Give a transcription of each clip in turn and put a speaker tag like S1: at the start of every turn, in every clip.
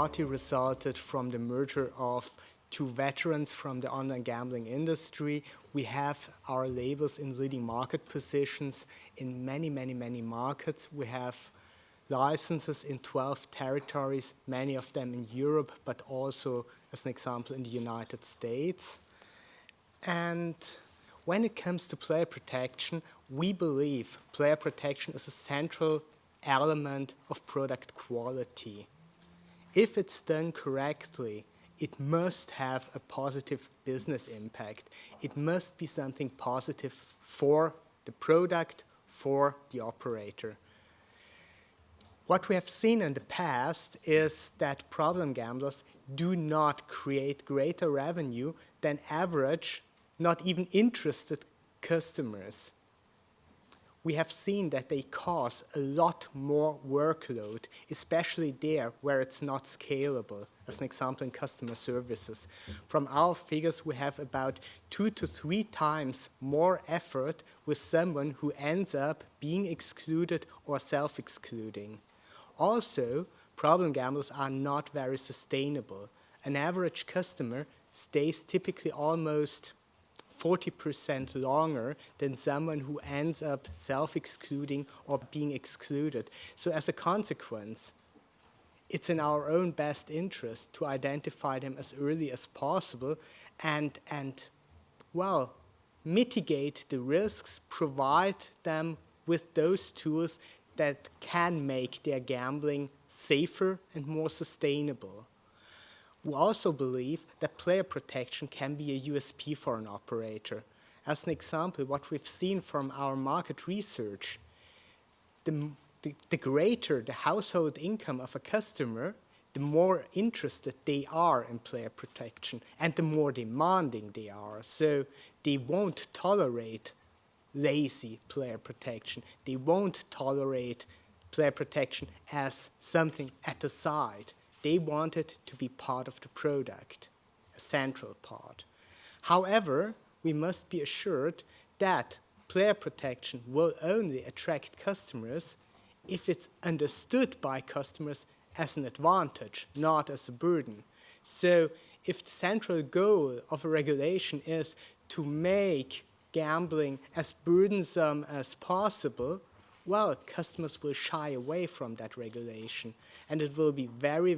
S1: Bwin.Party resulted from the merger of two veterans from the online gambling industry. We have our labels in leading market positions in many markets. We have licenses in 12 territories, many of them in Europe, but also, as an example, in the United States. And when it comes to player protection, we believe player protection is a central element of product quality. If it's done correctly, it must have a positive business impact. It must be something positive for the product, for the operator. What we have seen in the past is that problem gamblers do not create greater revenue than average, not even interested customers. We have seen that they cause a lot more workload, especially there where it's not scalable. As an example, in customer services. From our figures, we have about 2 to 3 times more effort with someone who ends up being excluded or self-excluding. Also, problem gamblers are not very sustainable. An average customer stays typically almost 40% longer than someone who ends up self-excluding or being excluded. So as a consequence, it's in our own best interest to identify them as early as possible and well, mitigate the risks, provide them with those tools that can make their gambling safer and more sustainable. We also believe that player protection can be a USP for an operator. As an example, what we've seen from our market research, the greater the household income of a customer, the more interested they are in player protection and the more demanding they are. So they won't tolerate lazy player protection. They won't tolerate player protection as something at the side. They want it to be part of the product, a central part. However, we must be assured that player protection will only attract customers if it's understood by customers as an advantage, not as a burden. So if the central goal of a regulation is to make gambling as burdensome as possible, well, customers will shy away from that regulation, and it will be very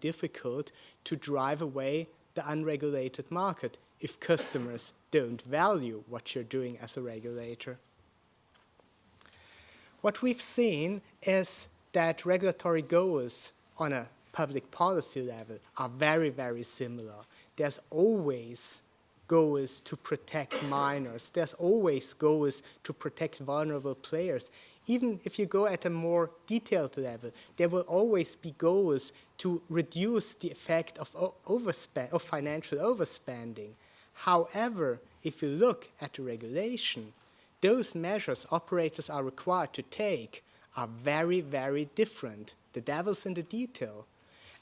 S1: difficult to drive away the unregulated market if customers don't value what you're doing as a regulator. What we've seen is that regulatory goals on a public policy level are very similar. There's always goals to protect minors. There's always goals to protect vulnerable players. Even if you go at a more detailed level, there will always be goals to reduce the effect of financial overspending. However, if you look at the regulation, those measures operators are required to take are very different. The devil's in the detail.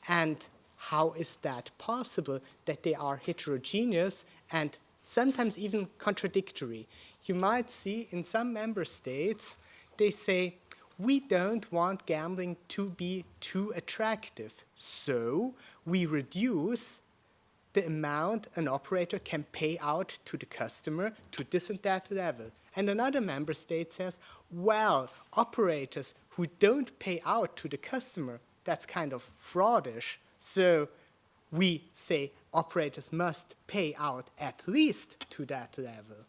S1: And how is that possible that they are heterogeneous and sometimes even contradictory? You might see in some member states, they say, we don't want gambling to be too attractive, so we reduce the amount an operator can pay out to the customer to this and that level. And another member state says, well, operators who don't pay out to the customer, that's kind of fraudish. So we say operators must pay out at least to that level.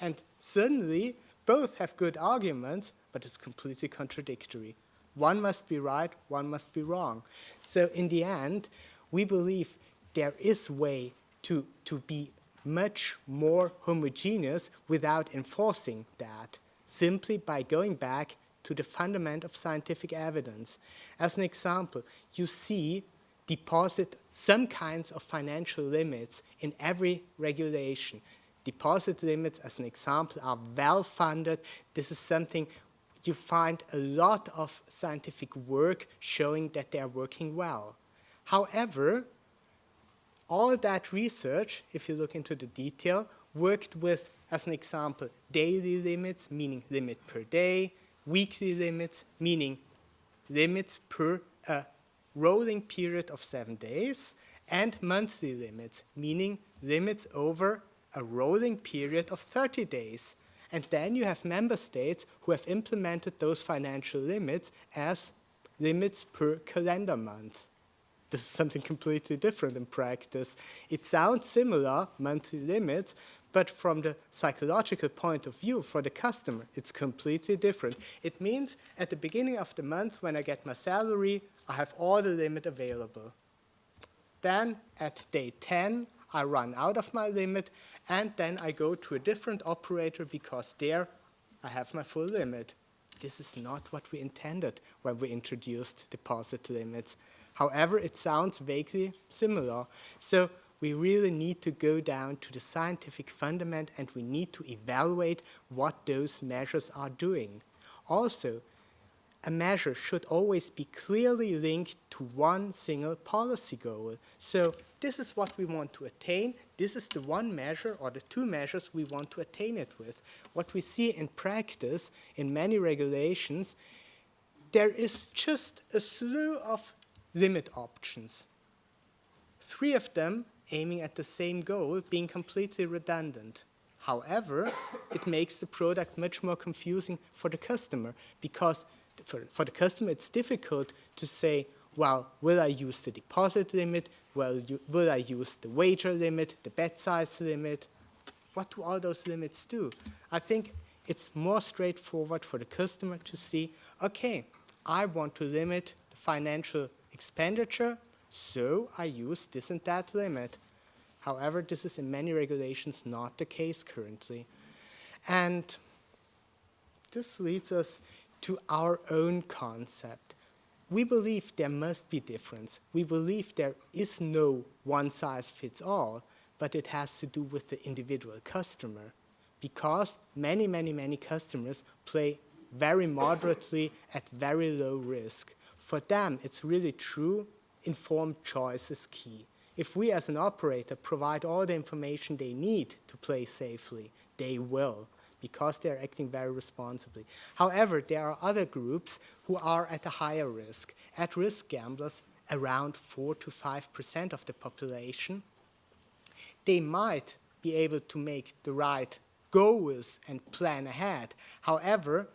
S1: And suddenly, both have good arguments, but it's completely contradictory. One must be right, one must be wrong. So in the end, we believe there is a way to be much more homogeneous without enforcing that, simply by going back to the fundament of scientific evidence. As an example, you see deposit some kinds of financial limits in every regulation. Deposit limits, as an example, are well-funded. This is something you find a lot of scientific work showing that they are working well. However, all that research, if you look into the detail, worked with, as an example, daily limits, meaning limit per day, weekly limits, meaning limits per rolling period of 7 days, and monthly limits, meaning limits over a rolling period of 30 days. And then you have member states who have implemented those financial limits as limits per calendar month. This is something completely different in practice. It sounds similar, monthly limits, but from the psychological point of view for the customer, it's completely different. It means at the beginning of the month when I get my salary, I have all the limit available. Then at day 10, I run out of my limit, and then I go to a different operator because there I have my full limit. This is not what we intended when we introduced deposit limits. However, it sounds vaguely similar. So we really need to go down to the scientific fundament, and we need to evaluate what those measures are doing. Also, a measure should always be clearly linked to one single policy goal. So this is what we want to attain. This is the one measure or the two measures we want to attain it with. What we see in practice in many regulations, there is just a slew of limit options. 3 of them aiming at the same goal, being completely redundant. However, it makes the product much more confusing for the customer, because for the customer it's difficult to say, well, will I use the deposit limit? Will I use the wager limit, the bet size limit? What do all those limits do? I think it's more straightforward for the customer to see, okay, I want to limit the financial expenditure, so I use this and that limit. However, this is in many regulations not the case currently. And this leads us to our own concept. We believe there must be difference. We believe there is no one-size-fits-all, but it has to do with the individual customer, because many customers play very moderately at very low risk. For them, it's really true, informed choice is key. If we as an operator provide all the information they need to play safely, they will, because they're acting very responsibly. However, there are other groups who are at a higher risk. At-risk gamblers, around 4 to 5% of the population, they might be able to make the right goals and plan ahead. However,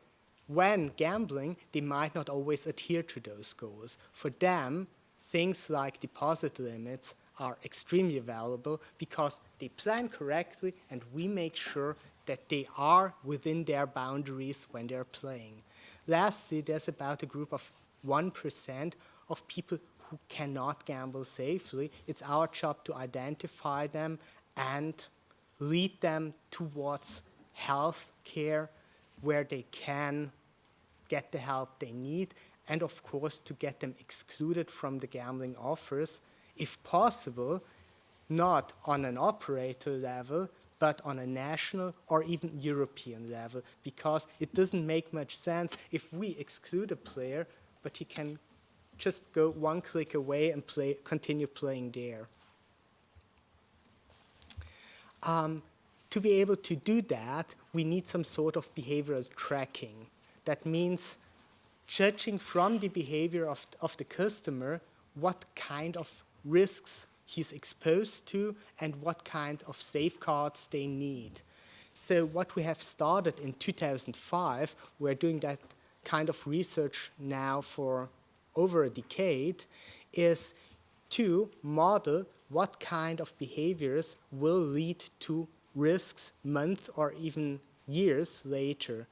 S1: when gambling, they might not always adhere to those goals. For them, things like deposit limits are extremely valuable because they plan correctly and we make sure that they are within their boundaries when they're playing. Lastly, there's about a group of 1% of people who cannot gamble safely. It's our job to identify them and lead them towards health care where they can get the help they need, and of course to get them excluded from the gambling offers, if possible, not on an operator level, but on a national or even European level, because it doesn't make much sense if we exclude a player, but he can just go one click away and continue playing there. To be able to do that, we need some sort of behavioral tracking. That means judging from the behavior of the customer what kind of risks he's exposed to and what kind of safeguards they need. So what we have started in 2005, we're doing that kind of research now for over a decade, is to model what kind of behaviors will lead to risks months or even years later.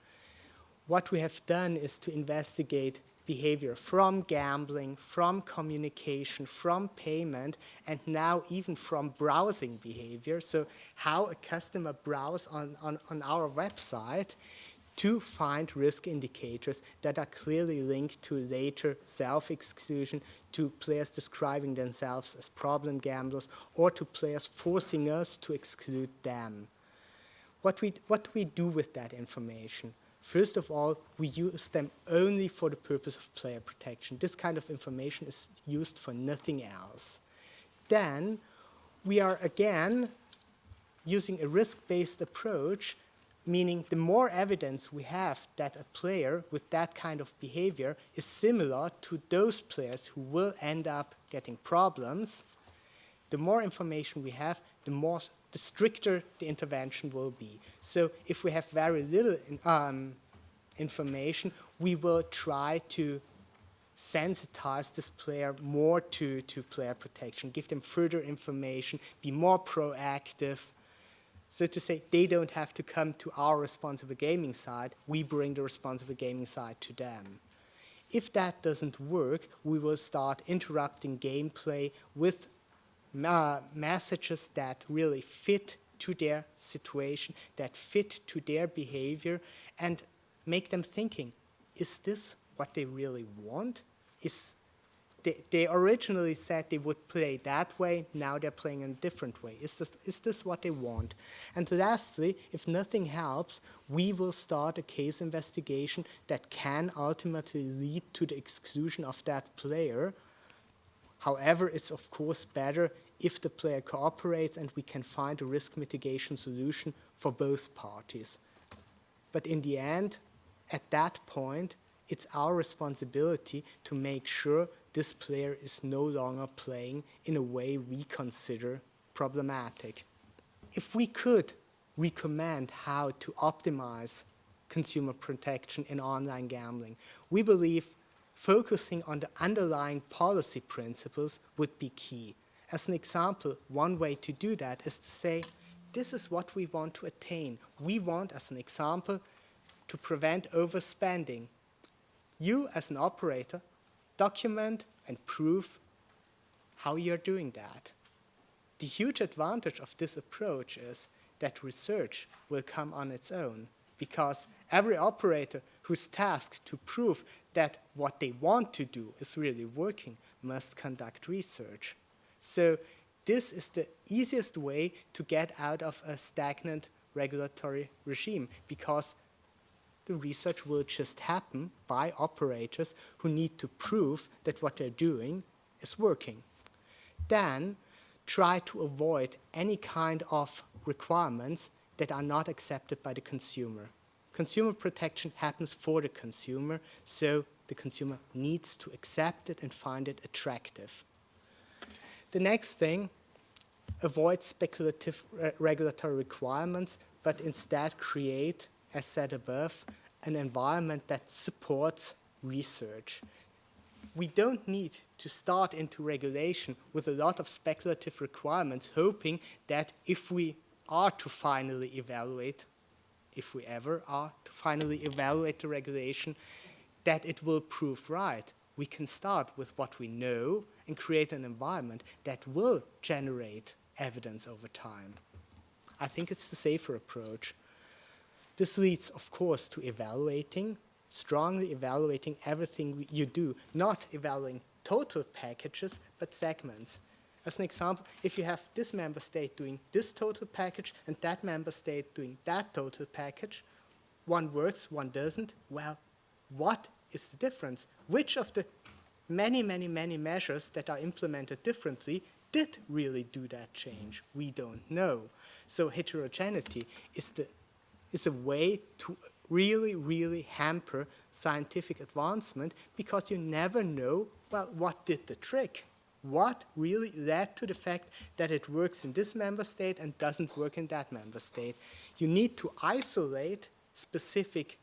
S1: What we have done is to investigate behavior from gambling, from communication, from payment, and now even from browsing behavior. So how a customer browses on our website to find risk indicators that are clearly linked to later self-exclusion, to players describing themselves as problem gamblers, or to players forcing us to exclude them. What do we do with that information? First of all, we use them only for the purpose of player protection. This kind of information is used for nothing else. Then we are again using a risk-based approach, meaning the more evidence we have that a player with that kind of behavior is similar to those players who will end up getting problems, the more information we have, the stricter the intervention will be. So if we have very little information, we will try to sensitize this player more to player protection, give them further information, be more proactive. So to say, they don't have to come to our responsible gaming side, we bring the responsible gaming side to them. If that doesn't work, we will start interrupting gameplay with messages that really fit to their situation, that fit to their behavior, and make them thinking, is this what they really want? They originally said they would play that way, now they're playing in a different way. Is this what they want? And lastly, if nothing helps, we will start a case investigation that can ultimately lead to the exclusion of that player. However, it's of course better if the player cooperates and we can find a risk mitigation solution for both parties. But in the end, at that point, it's our responsibility to make sure this player is no longer playing in a way we consider problematic. If we could recommend how to optimize consumer protection in online gambling, we believe focusing on the underlying policy principles would be key. As an example, one way to do that is to say, this is what we want to attain. We want, as an example, to prevent overspending. You, as an operator, document and prove how you're doing that. The huge advantage of this approach is that research will come on its own, because every operator who's tasked to prove that what they want to do is really working must conduct research. So this is the easiest way to get out of a stagnant regulatory regime, because the research will just happen by operators who need to prove that what they're doing is working. Then try to avoid any kind of requirements that are not accepted by the consumer. Consumer protection happens for the consumer, so the consumer needs to accept it and find it attractive. The next thing, avoid speculative regulatory requirements, but instead create, as said above, an environment that supports research. We don't need to start into regulation with a lot of speculative requirements, hoping that if we are to finally evaluate, if we ever are to finally evaluate the regulation, that it will prove right. We can start with what we know and create an environment that will generate evidence over time. I think it's the safer approach. This leads, of course, to strongly evaluating everything you do, not evaluating total packages, but segments. As an example, if you have this member state doing this total package and that member state doing that total package, one works, one doesn't, well, what is the difference? Which of the many, many, many measures that are implemented differently did really do that change? We don't know. So heterogeneity is a way to really, really hamper scientific advancement, because you never know, well, what did the trick? What really led to the fact that it works in this member state and doesn't work in that member state? You need to isolate specific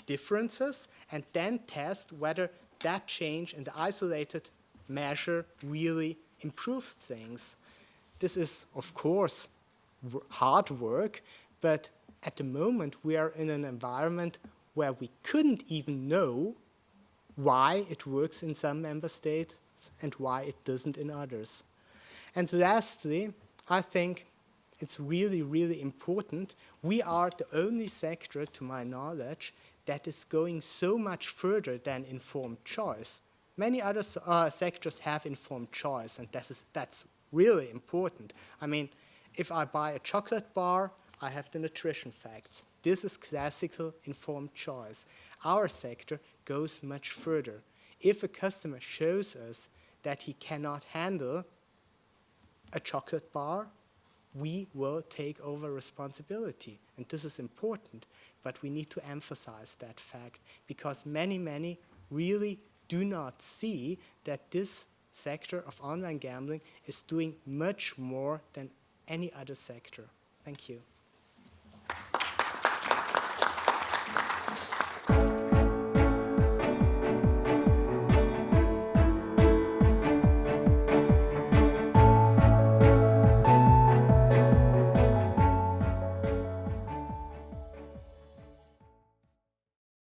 S1: differences and then test whether that change in the isolated measure really improves things. This is, of course, hard work, but at the moment we are in an environment where we couldn't even know why it works in some member states and why it doesn't in others. And lastly, I think it's really, really important. We are the only sector, to my knowledge, that is going so much further than informed choice. Many other sectors have informed choice, and that's really important. I mean, if I buy a chocolate bar, I have the nutrition facts. This is classical informed choice. Our sector goes much further. If a customer shows us that he cannot handle a chocolate bar, we will take over responsibility. And this is important, but we need to emphasize that fact because many, many really do not see that this sector of online gambling is doing much more than any other sector. Thank you.